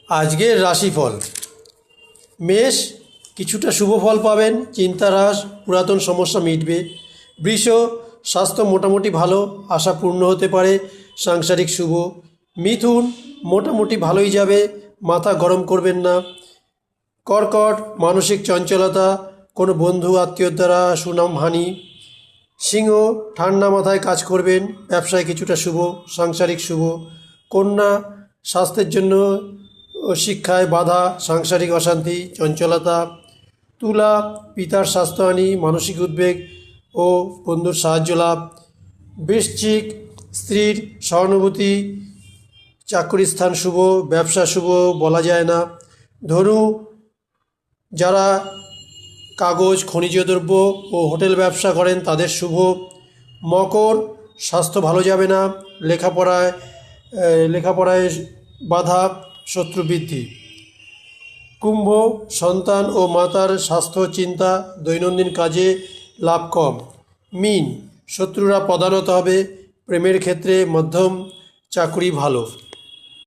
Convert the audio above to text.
আজকের রাশিফল। মেষ, কিছুটা শুভ ফল পাবেন, চিন্তা হ্রাস, পুরাতন সমস্যা মিটবে। বৃষ, স্বাস্থ্য মোটামুটি ভালো, আশা পূর্ণ হতে পারে, সাংসারিক শুভ। মিথুন, মোটামুটি ভালোই যাবে, মাথা গরম করবেন না। কর্কট, মানসিক চঞ্চলতা, কোনো বন্ধু আত্মীয়র দ্বারা সুনামহানি। সিংহ, ঠান্ডা মাথায় কাজ করবেন, ব্যবসায় কিছুটা শুভ, সাংসারিক শুভ। কন্যা, স্বাস্থ্যের জন্য ও শিক্ষায় বাধা, সাংসারিক অশান্তি, চঞ্চলতা। তুলা, পিতার স্বাস্থ্যহানি, মানসিক উদ্বেগ ও বন্ধুর সাহায্য লাভ। বৃশ্চিক, স্ত্রীর সহানুভূতি, চাকরি স্থান শুভ, ব্যবসা শুভ বলা যায় না। ধনু, যারা কাগজ, খনিজ দ্রব্য ও হোটেল ব্যবসা করেন তাদের শুভ। মকর, স্বাস্থ্য ভালো যাবে না, লেখাপড়ায় বাধা, শত্রু বৃদ্ধি। কুম্ভ, সন্তান ও মাতার স্বাস্থ্য চিন্তা, দৈনন্দিন কাজে লাভ কম। মীন, শত্রুরা প্রধানত হবে, প্রেমের ক্ষেত্রে মধ্যম, চাকরি ভালো।